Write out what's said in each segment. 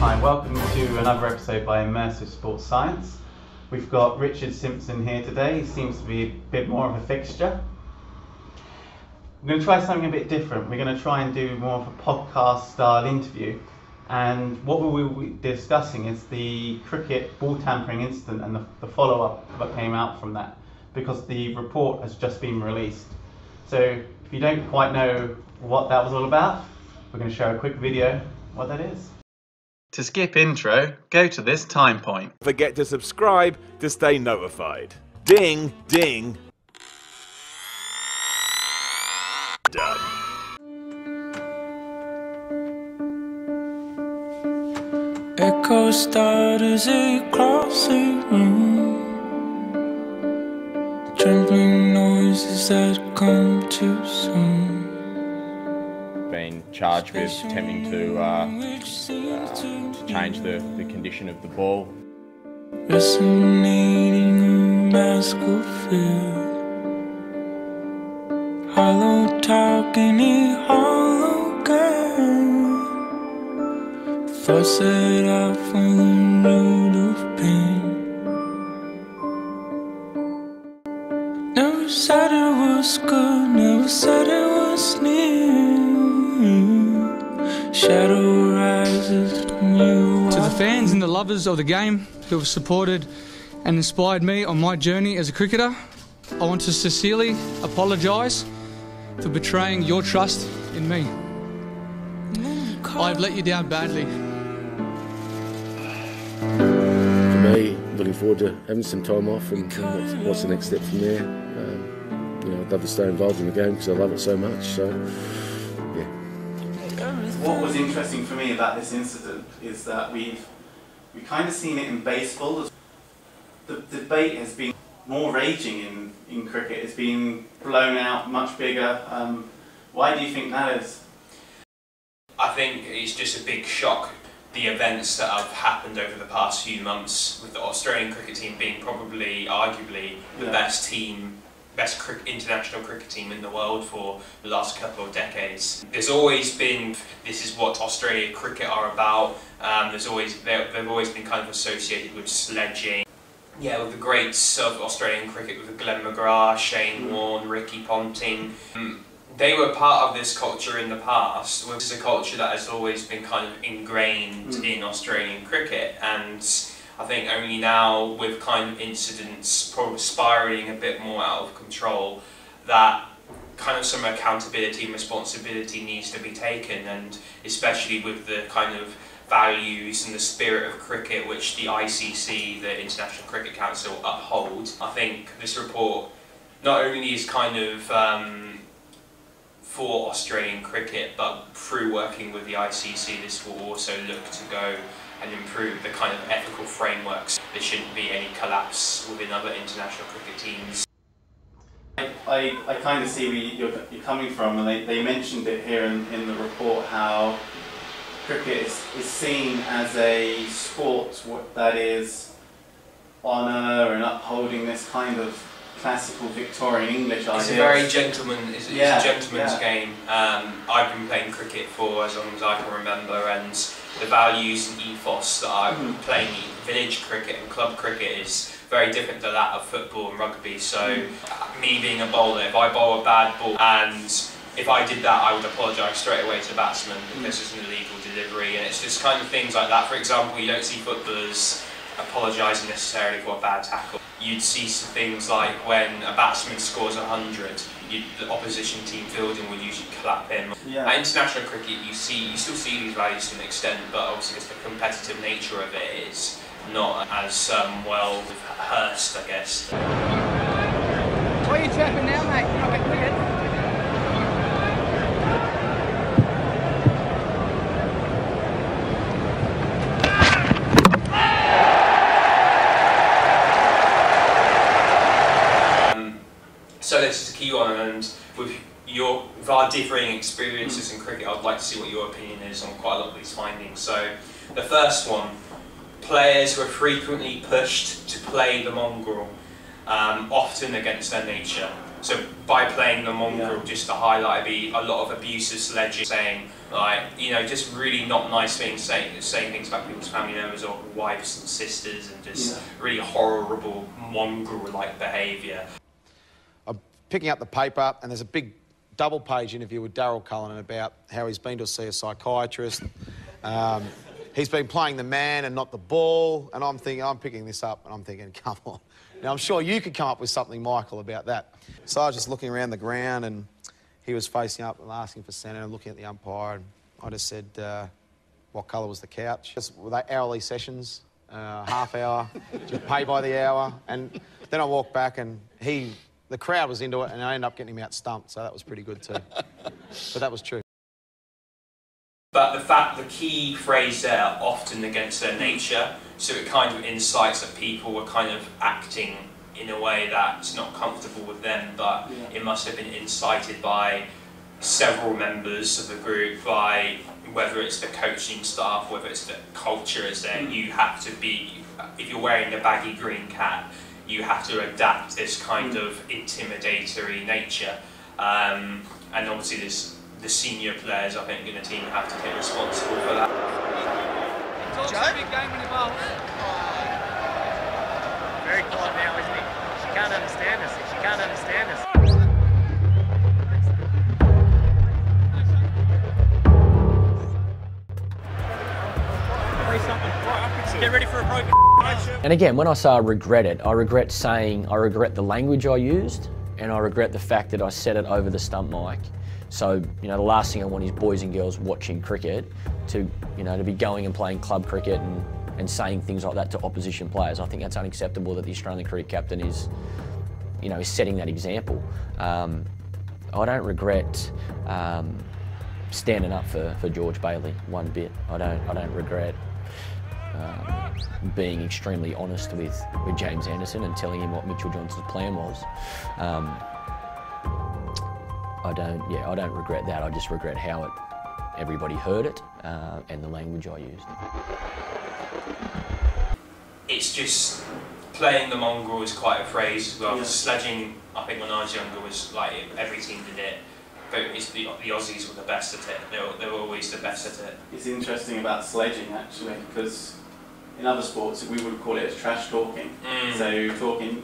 Hi, welcome to another episode by Immersive Sports Science. We've got Richard Simpson here today. He seems to be a bit more of a fixture. We're going to try something a bit different. We're going to try and do more of a podcast style interview. And what we will be discussing is the cricket ball tampering incident and the follow-up that came out from that, because the report has just been released. So if you don't quite know what that was all about, we're going to show a quick video what that is. To skip intro, go to this time point. Don't forget to subscribe to stay notified. Ding, ding. Done. Echo starters across the room, trembling noises that come too soon. Been charged with attempting to change the condition of the ball. Resonating a mask of fear, hollow talking a hollow game, thoughts that I from the road of pain. Never said it was good, never said it was near. Shadow rises from you. To the fans and the lovers of the game who have supported and inspired me on my journey as a cricketer, I want to sincerely apologise for betraying your trust in me. I've let you down badly. For me, looking forward to having some time off and what's the next step from there. I'd love to stay involved in the game because I love it so much. So, yeah. What was interesting for me about this incident is that we've kind of seen it in baseball. The debate has been more raging in cricket. It's been blown out much bigger. Why do you think that is? I think it's just a big shock. The events that have happened over the past few months, with the Australian cricket team being probably, arguably, the best international cricket team in the world for the last couple of decades. There's always been, this is what Australian cricket are about. They've always been kind of associated with sledging. Yeah, with the greats of Australian cricket, with Glenn McGrath, Shane Warne, Ricky Ponting. They were part of this culture in the past. This is a culture that has always been kind of ingrained in Australian cricket, and I think only now, with kind of incidents probably spiralling a bit more out of control, that kind of some accountability and responsibility needs to be taken, and especially with the kind of values and the spirit of cricket which the ICC, the International Cricket Council, uphold. I think this report not only is kind of for Australian cricket, but through working with the ICC, this will also look to go and improve the kind of ethical frameworks. There shouldn't be any collapse within other international cricket teams. I kind of see where you're coming from, and they mentioned it here in the report, how cricket is seen as a sport that is honour and upholding this kind of classical Victorian English ideas. It's a very gentleman's game. I've been playing cricket for as long as I can remember, and the values and ethos that I'm playing village cricket and club cricket is very different to that of football and rugby. So me being a bowler, if I bowl a bad ball, and if I did that, I would apologise straight away to the batsman because it's an illegal delivery, and it's just kind of things like that. For example, you don't see footballers apologising necessarily for a bad tackle. You'd see some things like when a batsman scores 100, the opposition team fielding would usually clap him. At international cricket, you still see these values to an extent, but obviously because the competitive nature of it is not as well rehearsed, I guess. What are you chirping now, mate? You're not getting cricket. So this is a key one, and with our differing experiences in cricket, I'd like to see what your opinion is on quite a lot of these findings. So the first one, players were frequently pushed to play the mongrel, often against their nature. So by playing the mongrel, just to highlight, it'd be a lot of abusive sledging, saying like, you know, just really not nice things, saying things about people's family members or wives and sisters, and just really horrible mongrel-like behaviour. I'm picking up the paper and there's a big double-page interview with Daryl Cullinan about how he's been to see a psychiatrist. He's been playing the man and not the ball, and I'm picking this up and I'm thinking, come on. Now, I'm sure you could come up with something, Michael, about that. So I was just looking around the ground and he was facing up and asking for centre and looking at the umpire, and I just said, what colour was the couch? Were they hourly sessions, half hour, just pay by the hour? And then I walked back and the crowd was into it, and I ended up getting him out stumped, so that was pretty good too. But that was true. But the key phrase there, often against their nature, so it kind of incites that people were kind of acting in a way that's not comfortable with them, but it must have been incited by several members of the group, by whether it's the coaching staff, whether it's the culture is there. You have to be, if you're wearing a baggy green cap, you have to adapt this kind of intimidatory nature. And obviously the senior players, I think, in the team have to take responsible for that. It's also a big game when you bowl. Very quiet now, isn't he? She can't understand us. She can't understand us. Get ready for a broken. And again, when I say I regret it, I regret the language I used, and I regret the fact that I said it over the stump mic. So, you know, the last thing I want is boys and girls watching cricket to be going and playing club cricket and saying things like that to opposition players. I think that's unacceptable that the Australian cricket captain is setting that example. I don't regret standing up for George Bailey one bit. I don't regret being extremely honest with James Anderson and telling him what Mitchell Johnson's plan was. I don't regret that. I just regret how everybody heard it and the language I used. It's just playing the mongrel is quite a phrase as well. Sledging, I think when I was younger, was like every team did it. But it's the Aussies were the best at it. They were always the best at it. It's interesting about sledging actually, because in other sports we would call it as trash talking. So talking,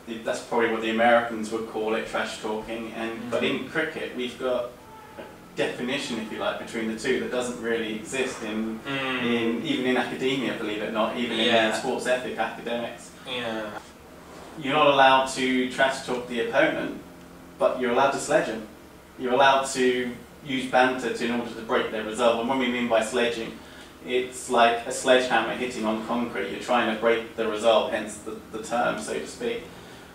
that's probably what the Americans would call it, trash talking. But in cricket we've got a definition, if you like, between the two that doesn't really exist even in academia, believe it or not, even in sports ethic academics. You're not allowed to trash talk the opponent, but you're allowed to sledge them. You're allowed to use banter in order to break their resolve. And what we mean by sledging, it's like a sledgehammer hitting on concrete. You're trying to break the resolve, hence the term, so to speak.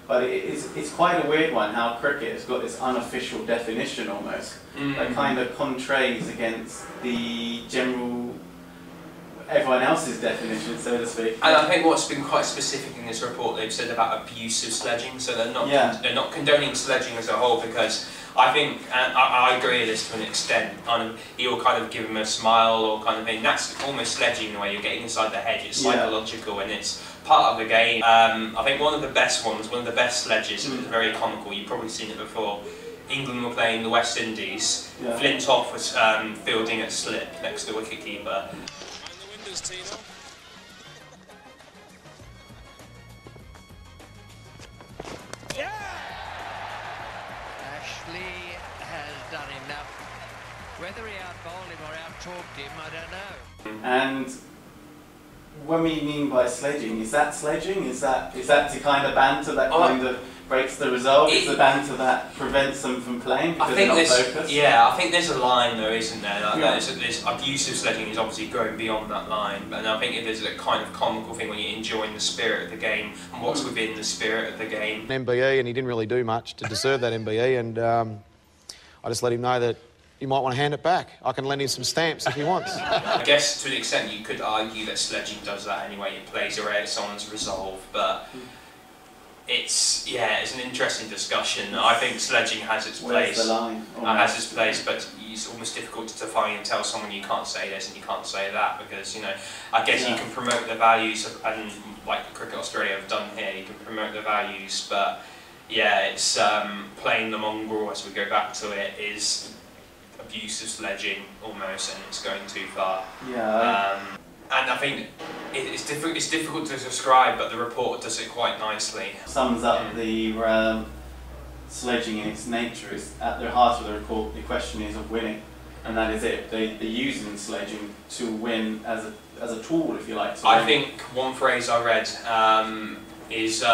But it's quite a weird one, how cricket has got this unofficial definition almost, that kind of contrasts against the general, everyone else's definition, so to speak. And I think what's been quite specific in this report, they've said about abusive sledging, so they're not condoning sledging as a whole, because I think, and I agree with this to an extent, he'll kind of give him a smile or kind of thing. That's almost sledging in a way, you're getting inside the hedge, it's psychological and it's part of the game. I think one of the best sledges, it was very comical, you've probably seen it before. England were playing the West Indies, Flintoff was fielding at slip next to the wicketkeeper. Has done enough. Whether he out-bowled him or out-talked him, I don't know. And what we mean by sledging, is that sledging? Is that to kind of banter that kind of breaks the resolve? Is the banter that prevents them from playing because they're not focused? Yeah, I think there's a line though, isn't there? There's abusive sledging is obviously going beyond that line, and I think if there's a kind of comical thing when you're enjoying the spirit of the game and what's within the spirit of the game. MBE, and he didn't really do much to deserve that MBE, and I just let him know that you might want to hand it back. I can lend him some stamps if he wants. I guess to an extent you could argue that sledging does that anyway. It plays around someone's resolve, but it's an interesting discussion. I think sledging has its place. Where's the line? Has its place, but it's almost difficult to define and tell someone you can't say this and you can't say that, because I guess you can promote the values and like Cricket Australia have done here, you can promote the values, but yeah, it's playing the mongrel, as we go back to it, is abusive sledging almost, and it's going too far. Yeah. And I think it's difficult to describe, but the report does it quite nicely. Sums up the sledging in its nature. Is at the heart of the report, the question is of winning, and that is it. They're using sledging to win as a tool, if you like. I think one phrase I read is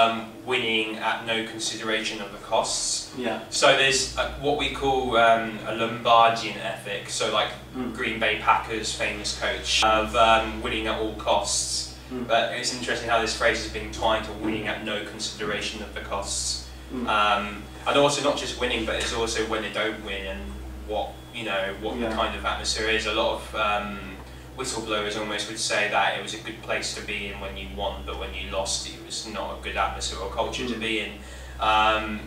winning at no consideration of the costs. Yeah. So there's what we call a Lombardian ethic, so like Green Bay Packers famous coach of winning at all costs. But it's interesting how this phrase has been tied to winning at no consideration of the costs. And also not just winning, but it's also when they don't win and what the kind of atmosphere is. A lot of whistleblowers almost would say that it was a good place to be in when you won, but when you lost it was not a good atmosphere or culture to be in. And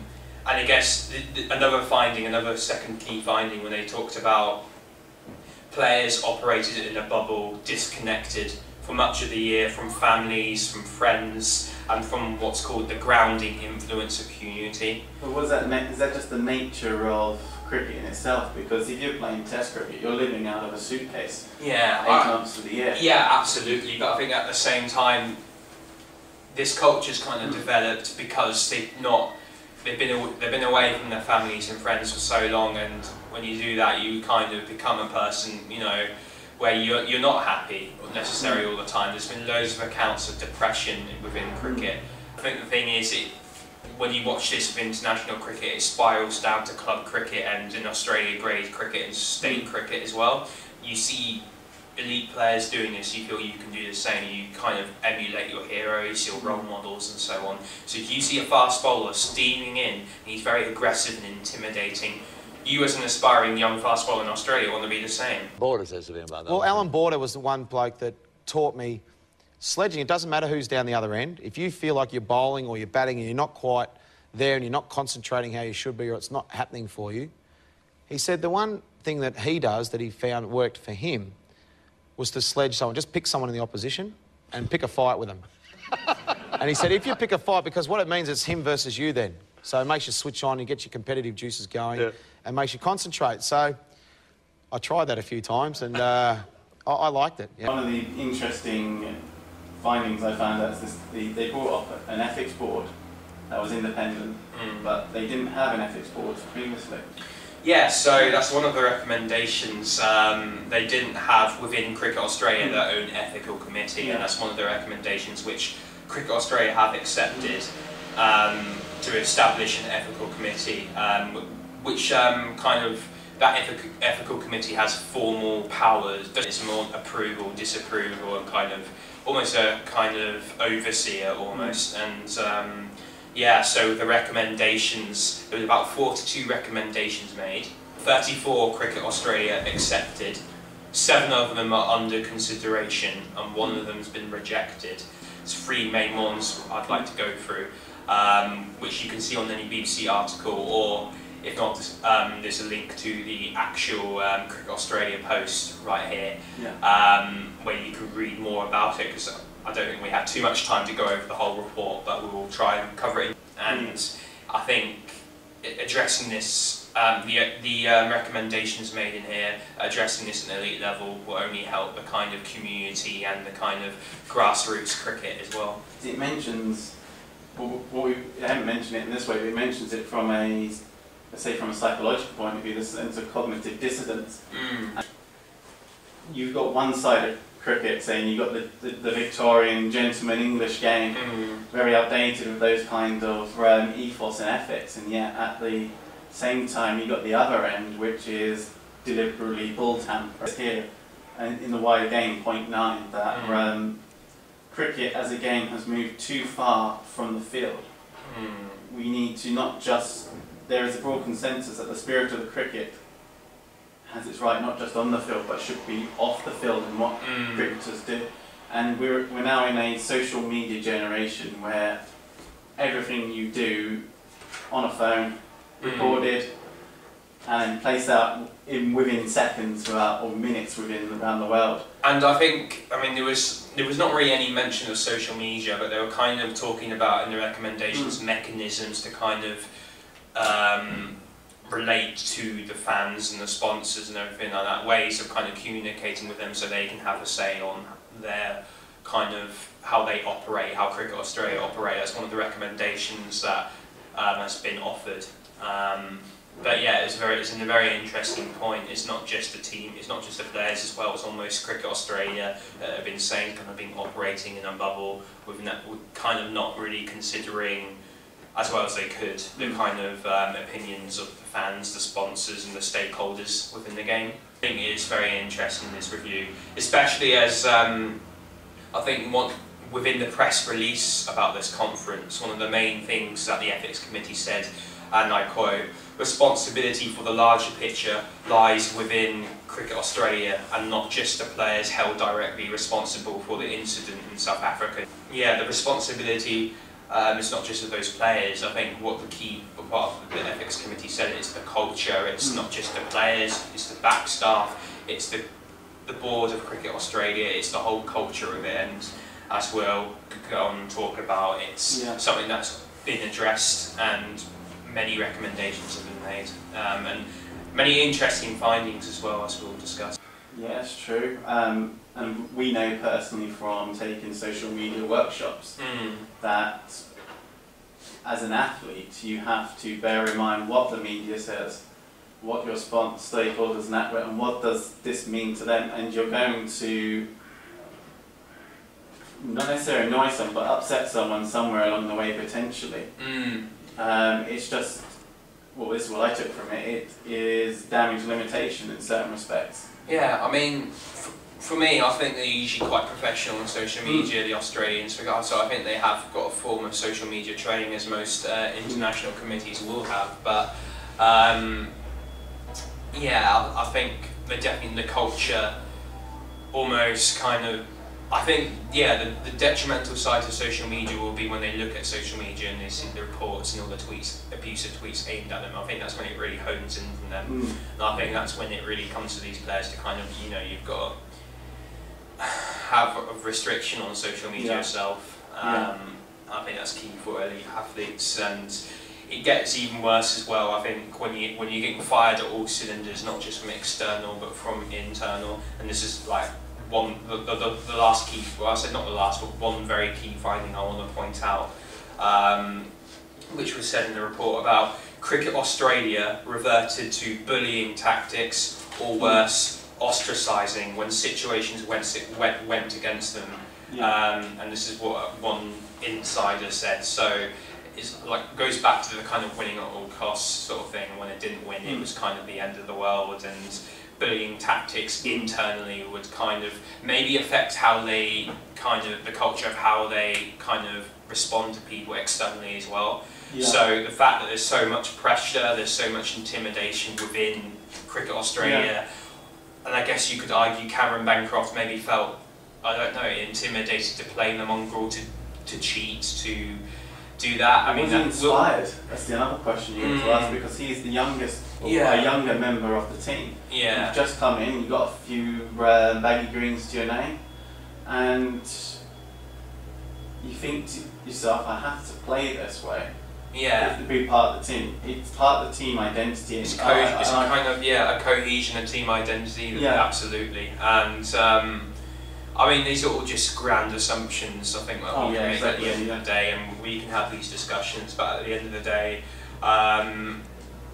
I guess another second key finding, when they talked about players operated in a bubble, disconnected for much of the year from families, from friends, and from what's called the grounding influence of community. But is that just the nature of cricket in itself? Because if you're playing Test cricket, you're living out of a suitcase. Yeah, 8 months of the year. Yeah, absolutely. But I think at the same time, this culture's kind of developed because they've been away from their families and friends for so long, and when you do that, you kind of become a person, where you're not happy necessarily all the time. There's been loads of accounts of depression within cricket. I think the thing is, when you watch this with international cricket, it spirals down to club cricket and in Australia grade cricket and state cricket as well. You see elite players doing this, you feel you can do the same, you kind of emulate your heroes, your role models and so on. So if you see a fast bowler steaming in, and he's very aggressive and intimidating, you as an aspiring young fast bowler in Australia want to be the same. Border says something about that. Well, Alan Border was the one bloke that taught me sledging. It doesn't matter who's down the other end. If you feel like you're bowling or you're batting and you're not quite there and you're not concentrating how you should be, or it's not happening for you, he said the one thing that he does that he found worked for him was to sledge someone. Just pick someone in the opposition and pick a fight with them. And he said, if you pick a fight, because what it means is him versus you then. So it makes you switch on, you get your competitive juices going, and makes you concentrate. So I tried that a few times, and I liked it. Yeah. One of the interesting findings I found out is they brought up an ethics board that was independent, but they didn't have an ethics board previously. Yeah, so that's one of the recommendations. They didn't have within Cricket Australia their own ethical committee, and that's one of the recommendations which Cricket Australia have accepted, to establish an ethical committee, which that ethical committee has formal powers. It's more approval, disapproval, and almost a kind of overseer almost. And yeah, so the recommendations, there was about 42 recommendations made, 34 Cricket Australia accepted, 7 of them are under consideration, and 1 of them has been rejected. There's 3 main ones I'd like to go through, which you can see on any BBC article, or if not, there's a link to the actual Cricket Australia post right here, where you can read more about it, because I don't think we have too much time to go over the whole report, but we will try and cover it. And I think addressing this, the recommendations made in here, addressing this at an elite level will only help the kind of community and the kind of grassroots cricket as well. It mentions, I haven't mentioned it in this way, but it mentions it from a, let's say from a psychological point of view, the sense of cognitive dissonance. You've got one side of cricket saying you've got the Victorian gentleman English game, very outdated with those kind of ethos and ethics, and yet at the same time you've got the other end, which is deliberately bull tamper. Here, and in the wider game, point 9, that cricket as a game has moved too far from the field. We need to not just, there is a broad consensus that the spirit of the cricket has its right not just on the field, but should be off the field in what cricketers do. And we're now in a social media generation where everything you do on a phone, recorded, and placed out within seconds or minutes around the world. And I think, I mean, there was not really any mention of social media, but they were kind of talking about in the recommendations mechanisms to kind of relate to the fans and the sponsors and everything like that, ways of kind of communicating with them so they can have a say on their kind of how they operate, how Cricket Australia operate. That's one of the recommendations that has been offered. But yeah, it's a very interesting point. It's not just the team, it's not just the players as well. It's almost Cricket Australia that have been saying kind of been operating in a bubble with kind of not really considering as well as they could the kind of opinions of the fans, the sponsors, and the stakeholders within the game. I think it is very interesting, this review, especially as I think within the press release about this conference, one of the main things that the ethics committee said, and I quote, "Responsibility for the larger picture lies within Cricket Australia and not just the players held directly responsible for the incident in South Africa." Yeah, the responsibility is not just of those players. I think what the key part of the ethics committee said is the culture. It's not just the players, it's the back staff, it's the board of Cricket Australia, it's the whole culture of it, and as we'll go on and talk about, it's something that's been addressed and many recommendations have been made, and many interesting findings as well, as we'll discuss. Yeah, it's true. And we know personally from taking social media workshops that as an athlete you have to bear in mind what the media says, what your stakeholders and what does this mean to them, and you're going to not necessarily annoy someone but upset someone somewhere along the way potentially. It's just, well, this is what I took from it, it is damage limitation in certain respects. Yeah, I mean, for me, I think they're usually quite professional on social media, the Australians, so I think they have got a form of social media training, as most international committees will have, but yeah, I think they're definitely the culture almost kind of, I think, yeah, the detrimental side of social media will be when they look at social media and they see the reports and all the tweets, abusive tweets aimed at them. I think that's when it really hones in from them. And I think that's when it really comes to these players to kind of, you know, you've got to have a restriction on social media yourself. I think that's key for elite athletes, and it gets even worse as well. I think when you're getting fired at all cylinders, not just from external but from internal, and this is like the last key, well I said not the last, but one very key finding I want to point out, which was said in the report about Cricket Australia reverted to bullying tactics, or worse, ostracising when situations went against them. And this is what one insider said. So it's like goes back to the kind of winning at all costs sort of thing. When it didn't win, it was kind of the end of the world, and bullying tactics internally would kind of maybe affect how they kind of, the culture of how they kind of respond to people externally as well. So the fact that there's so much pressure, there's so much intimidation within Cricket Australia, and I guess you could argue Cameron Bancroft maybe felt, I don't know, intimidated to play the mongrel, to cheat, to do that. I mean, was he inspired? That's the other question you need to ask, because he's the youngest, or a younger member of the team. You've just come in, you've got a few baggy greens to your name, and you think to yourself, I have to play this way. To be part of the team. It's part of the team identity. It's kind of a cohesion, a team identity. Absolutely. And I mean, these are all just grand assumptions, I think, that we make at the end of the day, and we can have these discussions, but at the end of the day,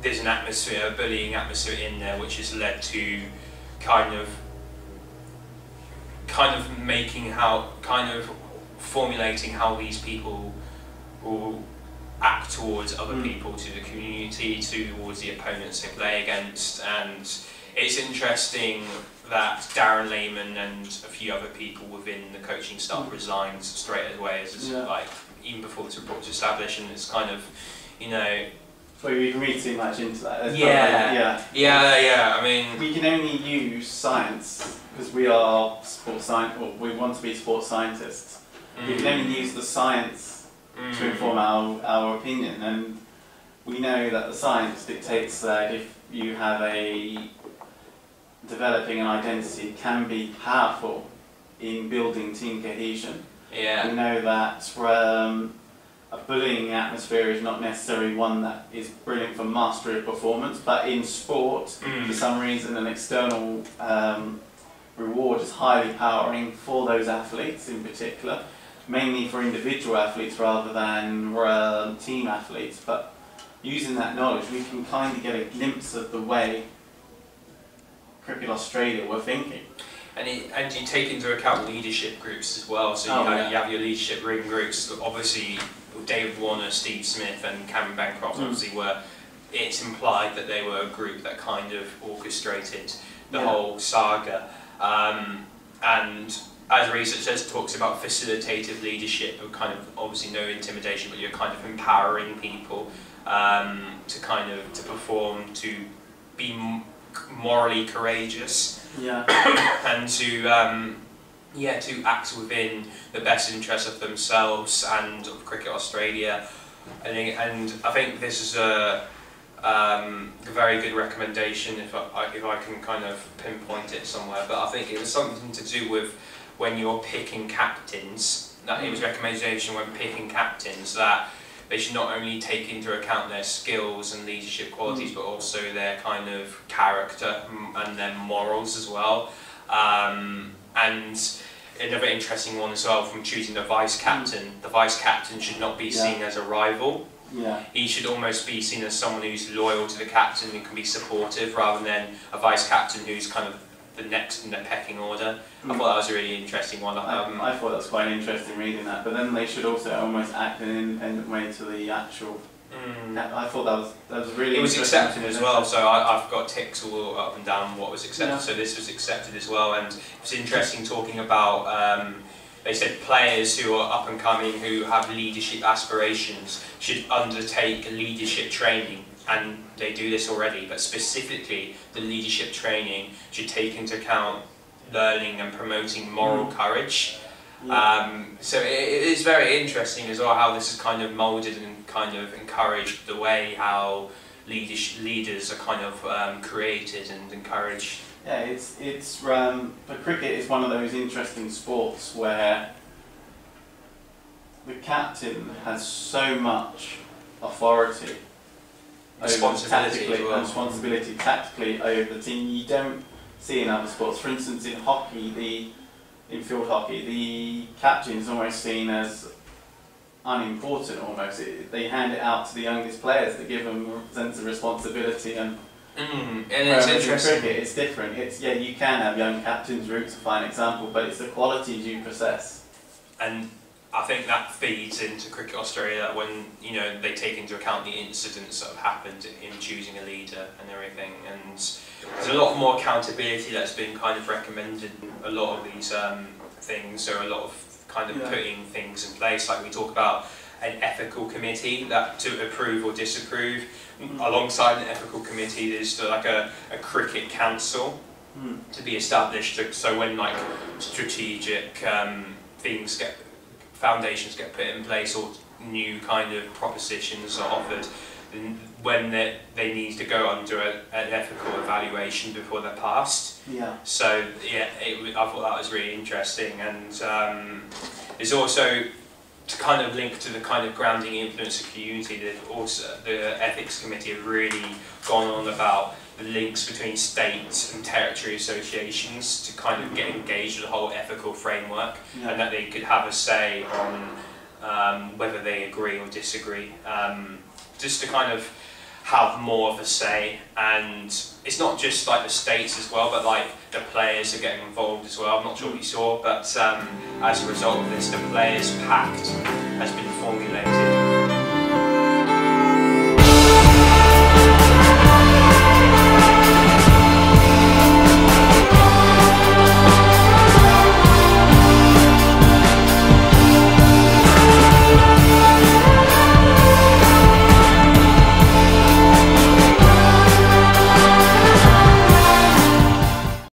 there's an atmosphere, a bullying atmosphere in there, which has led to kind of formulating how these people will act towards other people, to the community, towards the opponents they play against. And it's interesting that Darren Lehman and a few other people within the coaching staff resigned straight away, like even before this report was established, and it's kind of, you know. Well, we can read too much into that. I mean, we can only use science because we are sports science, or we want to be sports scientists. We can only use the science to inform our opinion, and we know that the science dictates you have developing an identity can be powerful in building team cohesion. Yeah. We know that a bullying atmosphere is not necessarily one that is brilliant for mastery of performance, but in sport, for some reason, an external reward is highly powering for those athletes in particular, mainly for individual athletes rather than team athletes. But using that knowledge, we can kind of get a glimpse of the way Cricket Australia were thinking. And you take into account leadership groups as well. So you have your leadership ring groups. Obviously, David Warner, Steve Smith, and Cameron Bancroft obviously were. It's implied that they were a group that kind of orchestrated the whole saga. And as research says, talks about facilitative leadership, of kind of obviously no intimidation, but you're kind of empowering people to kind of to perform, to be morally courageous, and to act within the best interest of themselves and of Cricket Australia. And I think this is a very good recommendation if I can kind of pinpoint it somewhere. But I think it was something to do with when you're picking captains. That it was a recommendation when picking captains that they should not only take into account their skills and leadership qualities, but also their kind of character and their morals as well. And another interesting one as well from choosing the vice captain. The vice captain should not be seen as a rival. He should almost be seen as someone who's loyal to the captain, who can be supportive, rather than a vice captain who's kind of the next in the pecking order. I thought that was a really interesting one. I thought that was quite interesting reading that, but then they should also almost act in an independent way to the actual. I thought that was really. It was accepted as well, so I've got ticks all up and down what was accepted. So this was accepted as well, and it's interesting talking about. They said players who are up and coming, who have leadership aspirations, should undertake leadership training. And they do this already, but specifically the leadership training should take into account learning and promoting moral courage. So it is very interesting as well how this is kind of moulded and kind of encouraged the way how leaders are kind of created and encouraged. Yeah, it's for cricket, it's one of those interesting sports where the captain has so much authority. Responsibility tactically over the team. You don't see in other sports. For instance, in hockey, in field hockey, the captain is almost seen as unimportant. Almost, they hand it out to the youngest players to give them a sense of responsibility. And it's interesting. In cricket, it's different. You can have young captains. Root's a fine example, but it's the qualities you possess. And I think that feeds into Cricket Australia when they take into account the incidents that have happened in choosing a leader and everything, and there's a lot more accountability that's been kind of recommended in a lot of these things, or a lot of kind of putting things in place, like we talk about an ethical committee that to approve or disapprove. Alongside an ethical committee, there's like a cricket council to be established, so when like strategic things foundations get put in place, or new kind of propositions are offered, when they need to go under an ethical evaluation before they're passed. So I thought that was really interesting, and there's also, to kind of link to the kind of grounding influence of community, the ethics committee have really gone on about the links between states and territory associations to kind of get engaged with the whole ethical framework, and that they could have a say on whether they agree or disagree, just to kind of have more of a say. And it's not just like the states as well, but like the players are getting involved as well. I'm not sure what you saw, but as a result of this, the Players Pact has been formulated.